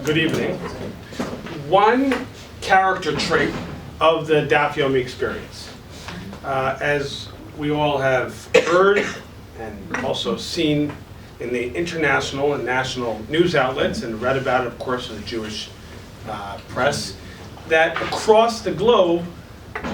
Good evening. One character trait of the Daf Yomi experience. As we all have heard and also seen in the international and national news outlets and read about it, of course, in the Jewish press, that across the globe,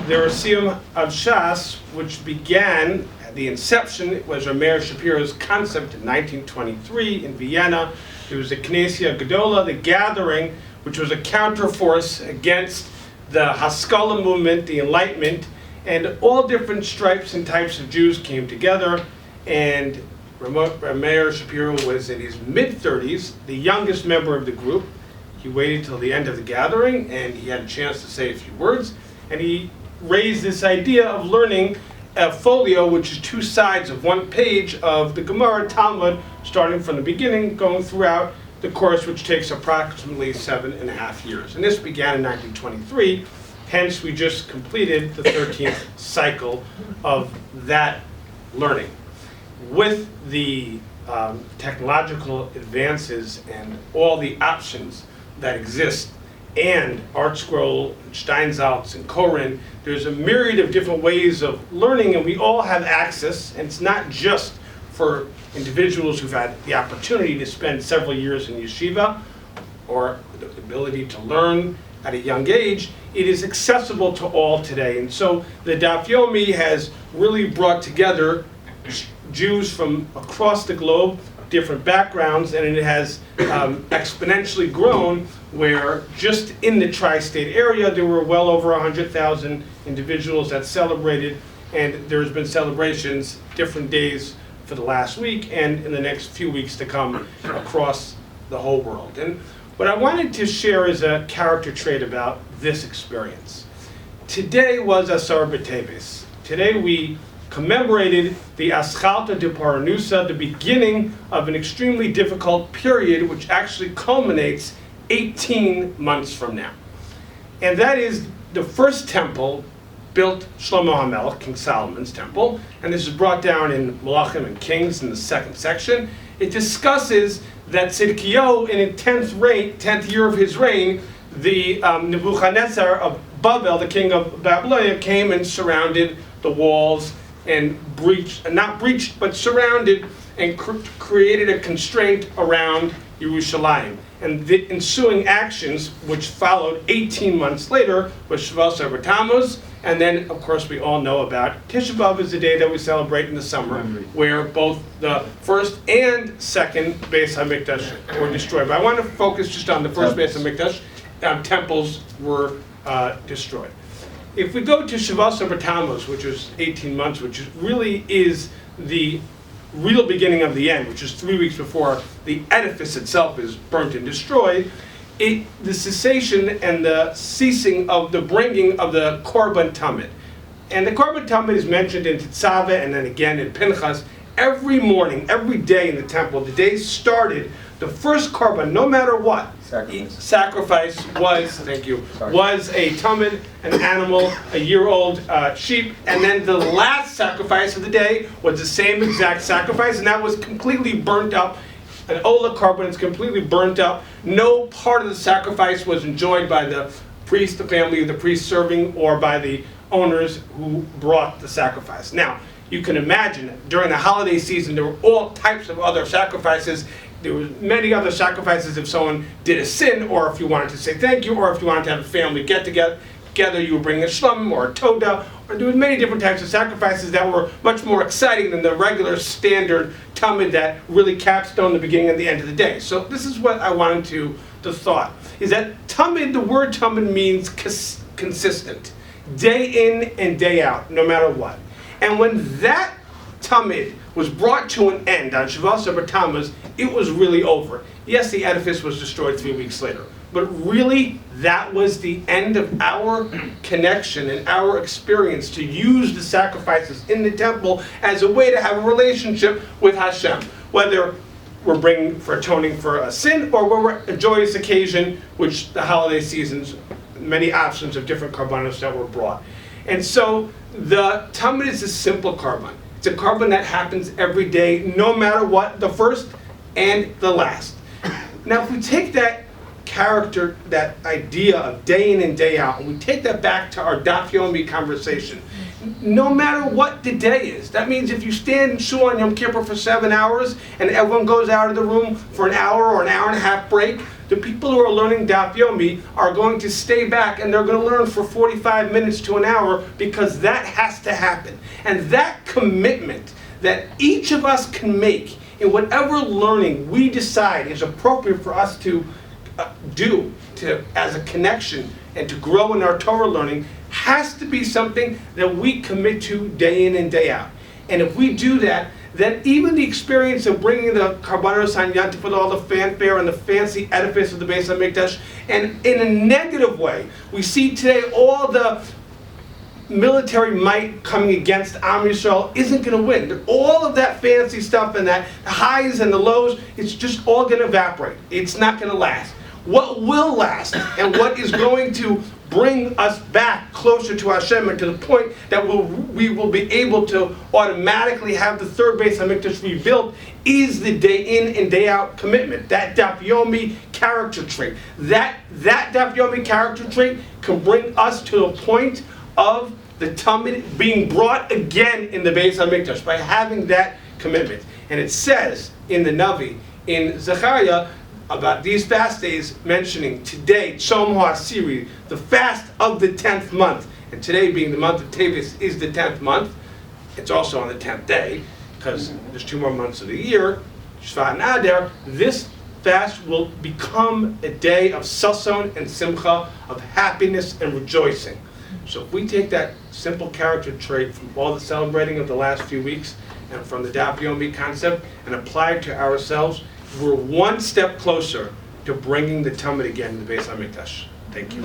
the Siyum of Shas, which began at the inception, it was Rameir Shapiro's concept in 1923 in Vienna. It was the Knessia Gedola, the gathering, which was a counterforce against the Haskalah movement, the Enlightenment, and all different stripes and types of Jews came together. And Rameir Shapiro was in his mid-30s, the youngest member of the group. He waited till the end of the gathering, and he had a chance to say a few words. And he raised this idea of learning a folio, which is two sides of one page of the Gemara Talmud, starting from the beginning, going throughout the course, which takes approximately 7.5 years. And this began in 1923, hence we just completed the 13th cycle of that learning. With the technological advances and all the options that exist, and ArtScroll, Steinsaltz, and Koren, there's a myriad of different ways of learning, and we all have access, and it's not just for individuals who've had the opportunity to spend several years in yeshiva, or the ability to learn at a young age. It is accessible to all today, and so the Daf Yomi has really brought together Jews from across the globe, different backgrounds, and it has exponentially grown, where just in the tri-state area there were well over 100,000 individuals that celebrated, and there's been celebrations different days for the last week and in the next few weeks to come across the whole world. And what I wanted to share is a character trait about this experience. Today was Asar B'Teves. Today we commemorated the Aschalta de Paranusa, the beginning of an extremely difficult period, which actually culminates 18 months from now. And that is the first temple built, Shlomo HaMelech, King Solomon's temple, and this is brought down in Malachim and Kings in the second section. It discusses that Tzidkiyahu, in the 10th year of his reign, the Nebuchadnezzar of Babel, the king of Babylonia, came and surrounded the walls and but surrounded and created a constraint around Yerushalayim. And the ensuing actions, which followed 18 months later, was Shavuos Tammuz, and then, of course, we all know about Tisha B'Av is the day that we celebrate in the summer, where both the first and second Beis HaMikdash were destroyed. But I want to focus just on the first Beis HaMikdash. Temples were destroyed. If we go to Shavuos Tammuz, which is 18 months, which really is the real beginning of the end, which is 3 weeks before the edifice itself is burnt and destroyed, the cessation and the ceasing of the bringing of the Korban Tamid. And the Korban Tamid is mentioned in Tetzaveh and then again in Pinchas. Every morning, every day in the temple, the day started, the first Korban, no matter what, sacrifice was a tamid, an animal, a year-old sheep, and then the last sacrifice of the day was the same exact sacrifice, and that was completely burnt up. An Ola Korban is completely burnt up. No part of the sacrifice was enjoyed by the priest, the family of the priest serving, or by the owners who brought the sacrifice. Now, you can imagine, during the holiday season, there were all types of other sacrifices. There were many other sacrifices if someone did a sin, or if you wanted to say thank you, or if you wanted to have a family get-together, you would bring a shlum or a toda, or there were many different types of sacrifices that were much more exciting than the regular standard tamid that really capstone the beginning and the end of the day. So this is what I wanted to thought, is that tamid, the word tamid means consistent, day in and day out, no matter what. And when that tamid was brought to an end on Shavuos Tammuz, it was really over. Yes, the edifice was destroyed 3 weeks later, but really that was the end of our connection and our experience to use the sacrifices in the temple as a way to have a relationship with Hashem, whether we're bringing for atoning for a sin or we're a joyous occasion, which the holiday seasons, many options of different korbanos that were brought. And so the tamid is a simple korban. It's a korban that happens every day, no matter what, the first and the last. Now, if we take that character, that idea of day in and day out, and we take that back to our Daf Yomi conversation, no matter what the day is. That means if you stand in shul on Yom Kippur for 7 hours and everyone goes out of the room for an hour or an hour and a half break, the people who are learning Daf Yomi are going to stay back and they're going to learn for 45 minutes to an hour, because that has to happen. And that commitment that each of us can make in whatever learning we decide is appropriate for us to do as a connection and to grow in our Torah learning has to be something that we commit to day in and day out. And if we do that, then even the experience of bringing the Karbanos on Yantif with all the fanfare and the fancy edifice of the Beis HaMikdash, and in a negative way, we see today all the military might coming against Am Yisrael isn't going to win. All of that fancy stuff and that highs and the lows, it's just all going to evaporate. It's not going to last. What will last and what is going to bring us back closer to Hashem and to the point that we will be able to automatically have the third Beis HaMikdash rebuilt is the day in and day out commitment. That Daf Yomi character trait. That Daf Yomi character trait can bring us to the point of the Talmud being brought again in the Beis HaMikdash by having that commitment. And it says in the Navi, in Zechariah, about these fast days, mentioning today, Tzom HaAsiri, the fast of the 10th month. And today, being the month of Tevis, is the 10th month. It's also on the 10th day, because there's 2 more months of the year, Shvat and Adar. This fast will become a day of Sason and Simcha, of happiness and rejoicing. So if we take that simple character trait from all the celebrating of the last few weeks and from the Daf Yomi concept and apply it to ourselves, we're one step closer to bringing the Talmud again in the Beis HaMikdash. Thank you.